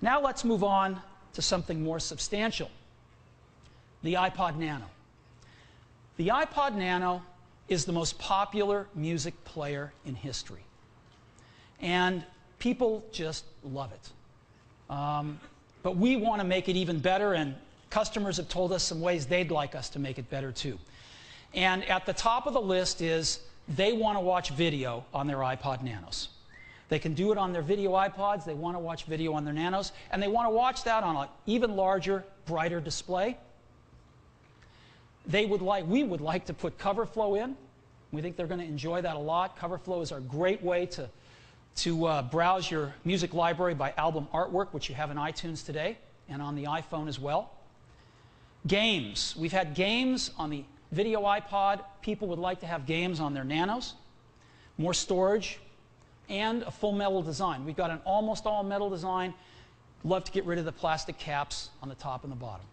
Now let's move on to something more substantial, the iPod Nano. The iPod Nano is the most popular music player in history. And people just love it. But we want to make it even better, and customers have told us some ways they'd like us to make it better too. And at the top of the list is they want to watch video on their iPod Nanos. They can do it on their video iPods, they want to watch video on their Nanos, and they want to watch that on an even larger, brighter display. We would like to put cover flow in. We think they're going to enjoy that a lot. Cover flow is a great way to browse your music library by album artwork, which you have in iTunes today, and on the iPhone as well. Games. We've had games on the video iPod. People would like to have games on their Nanos. More storage, and a full metal design. We've got an almost all metal design. Love to get rid of the plastic caps on the top and the bottom.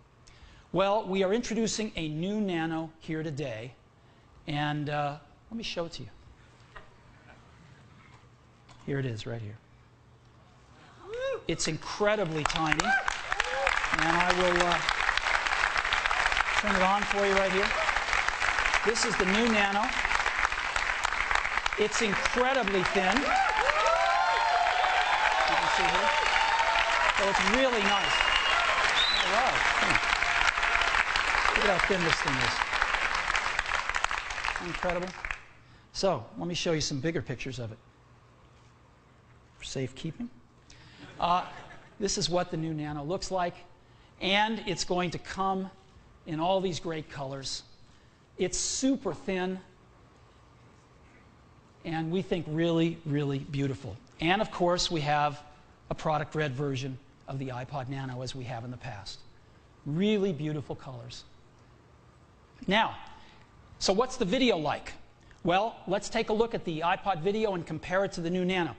Well, we are introducing a new Nano here today, and let me show it to you. Here it is, right here. It's incredibly tiny, and I will turn it on for you right here. This is the new Nano. It's incredibly thin. You can see here. So it's really nice. Oh, wow. Look at how thin this thing is. Incredible. So let me show you some bigger pictures of it for safekeeping. This is what the new Nano looks like, and it's going to come in all these great colors. It's super thin, and we think really, really beautiful. And of course, we have a product red version of the iPod Nano as we have in the past. Really beautiful colors. Now, so what's the video like? Well, let's take a look at the iPod video and compare it to the new Nano.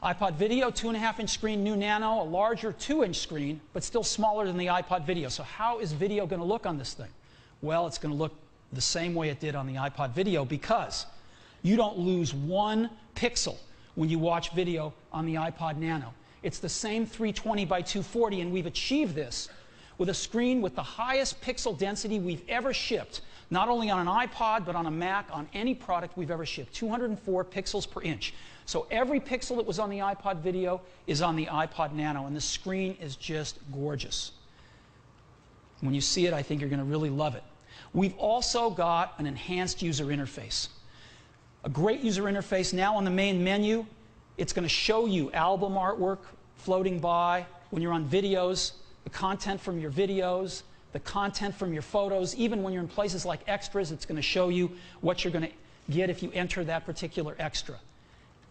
iPod video, 2.5-inch screen, new Nano, a larger 2-inch screen, but still smaller than the iPod video. So how is video going to look on this thing? Well, it's going to look the same way it did on the iPod video, because you don't lose 1 pixel when you watch video on the iPod Nano. It's the same 320 by 240, and we've achieved this with a screen with the highest pixel density we've ever shipped, not only on an iPod, but on a Mac, on any product we've ever shipped, 204 pixels per inch. So every pixel that was on the iPod video is on the iPod Nano, and the screen is just gorgeous. When you see it, I think you're going to really love it. We've also got an enhanced user interface. A great user interface. Now on the main menu, it's going to show you album artwork floating by. When you're on videos, the content from your videos, the content from your photos. Even when you're in places like extras, it's going to show you what you're going to get if you enter that particular extra.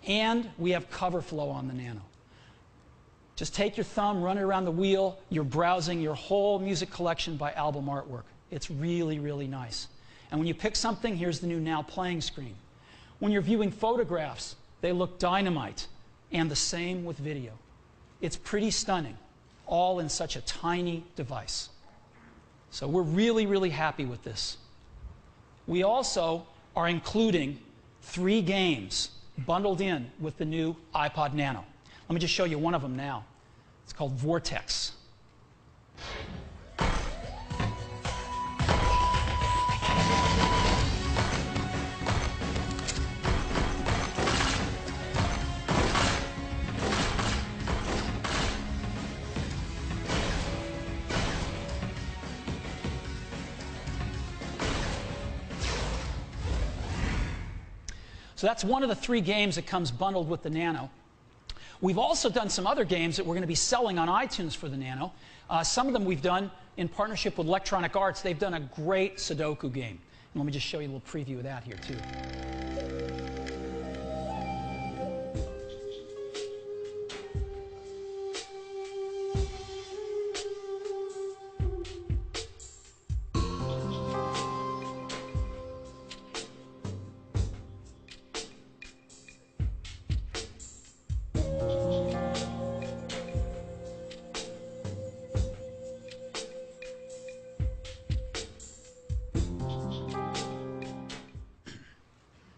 And we have cover flow on the Nano. Just take your thumb, run it around the wheel, you're browsing your whole music collection by album artwork. It's really, really nice. And when you pick something, here's the new Now Playing screen. When you're viewing photographs, they look dynamite, and the same with video. It's pretty stunning, all in such a tiny device. So we're really, really happy with this. We also are including 3 games bundled in with the new iPod Nano. Let me just show you one of them now. It's called Vortex. So that's one of the 3 games that comes bundled with the Nano. We've also done some other games that we're going to be selling on iTunes for the Nano. Some of them we've done in partnership with Electronic Arts. They've done a great Sudoku game. And let me just show you a little preview of that here, too.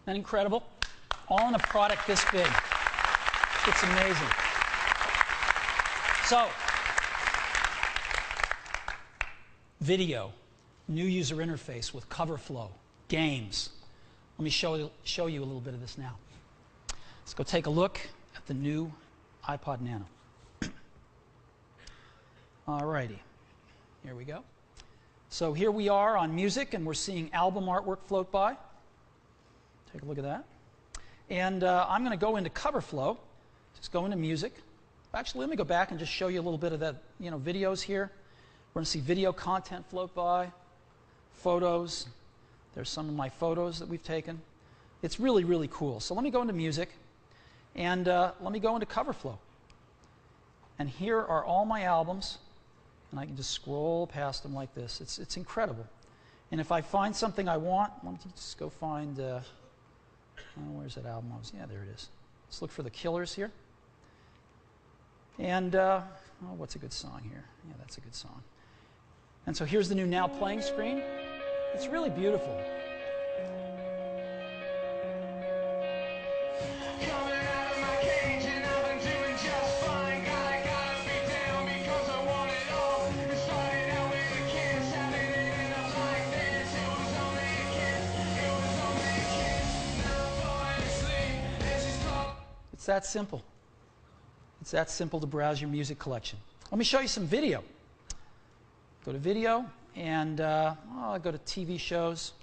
Isn't that incredible? All in a product this big. It's amazing. So, video, new user interface with cover flow, games. Let me show you a little bit of this now. Let's go take a look at the new iPod Nano. Alrighty, here we go. So here we are on music, and we're seeing album artwork float by. Take a look at that. And I'm going to go into cover flow. Just go into music. Actually, let me go back and just show you a little bit of that, videos here. We're going to see video content float by, photos. There's some of my photos that we've taken. It's really, really cool. So let me go into music, and let me go into cover flow. And here are all my albums, and I can just scroll past them like this. It's incredible. And if I find something I want, let me just go find, where's that album? Yeah, there it is. Let's look for The Killers here. And, what's a good song here? Yeah, that's a good song. And so here's the new Now Playing screen. It's really beautiful. It's that simple. It's that simple to browse your music collection. Let me show you some video. Go to video, and I'll go to TV shows.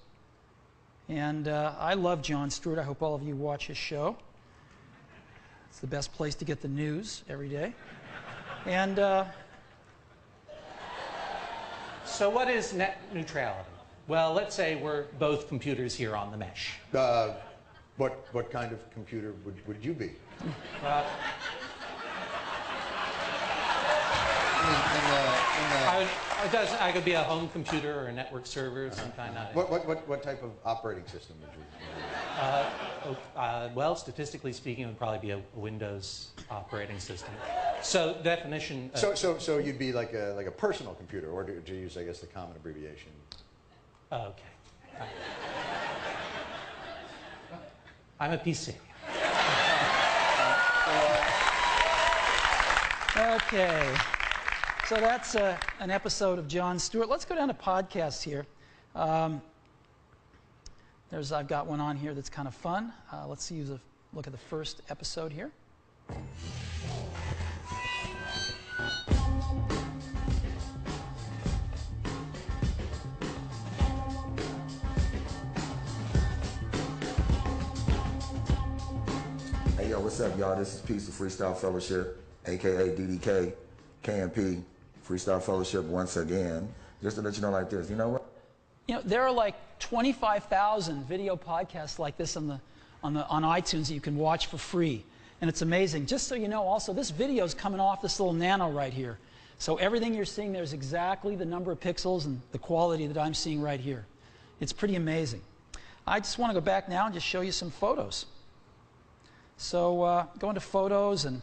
And I love Jon Stewart. I hope all of you watch his show. It's the best place to get the news every day. And so what is net neutrality? Well, let's say we're both computers here on the mesh. What kind of computer would you be? I could be a home computer or a network server, some kind of. What type of operating system would you be? Well, statistically speaking, it would probably be a Windows operating system. So definition. So you'd be like a personal computer, or to use, I guess, the common abbreviation. Okay. I'm a PC. okay. So that's an episode of Jon Stewart. Let's go down to podcasts here. I've got one on here that's kind of fun. Let's use a look at the first episode here. Hey, yo, what's up, y'all? This is Peace of Freestyle Fellowship, a.k.a. DDK, KMP, Freestyle Fellowship once again. Just to let you know like this, you know what? There are like 25,000 video podcasts like this on iTunes that you can watch for free. And it's amazing. Just so you know, also, this video is coming off this little Nano right here. So everything you're seeing there is exactly the number of pixels and the quality that I'm seeing right here. It's pretty amazing. I just want to go back now and just show you some photos. So go into photos, and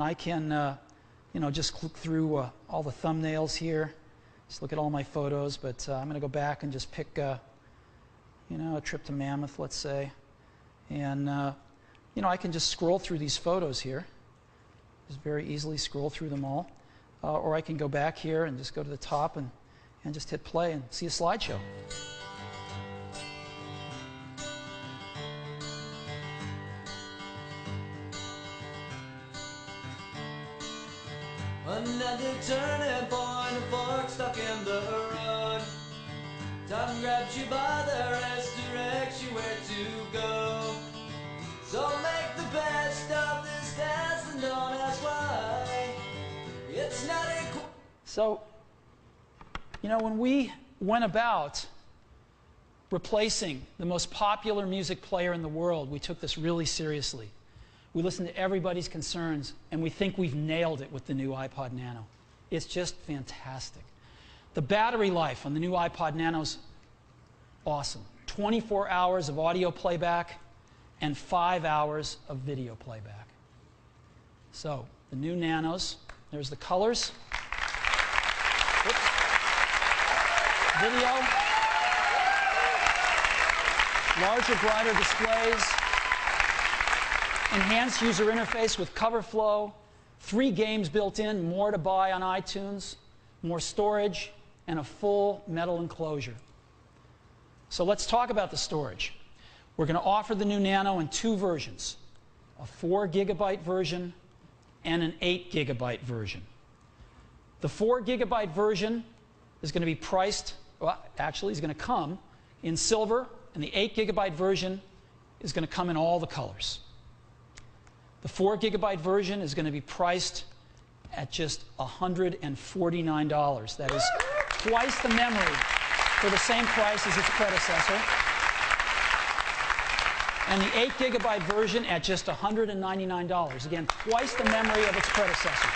I can just click through all the thumbnails here. Just look at all my photos, but I'm going to go back and just pick a trip to Mammoth, let's say. And I can just scroll through these photos here. Just very easily scroll through them all. Or I can go back here and just go to the top and just hit play and see a slideshow. Another turning point, a fork stuck in the road. Time grabs you by the wrist, directs you where to go. So make the best of this test and don't ask why. It's not equal. So, when we went about replacing the most popular music player in the world, we took this really seriously. We listened to everybody's concerns, and we think we've nailed it with the new iPod Nano. It's just fantastic. The battery life on the new iPod Nano is awesome. 24 hours of audio playback and 5 hours of video playback. So, the new Nanos, there's the colors. Oops. Video. Larger, brighter displays. Enhanced user interface with cover flow, 3 games built in, more to buy on iTunes, more storage, and a full metal enclosure. So let's talk about the storage. We're going to offer the new Nano in 2 versions, a 4 gigabyte version and an 8 gigabyte version. The 4 gigabyte version is going to be priced, well, actually is going to come in silver, and the 8 gigabyte version is going to come in all the colors. The 4 gigabyte version is going to be priced at just $149. That is twice the memory for the same price as its predecessor. And the 8 gigabyte version at just $199. Again, twice the memory of its predecessor.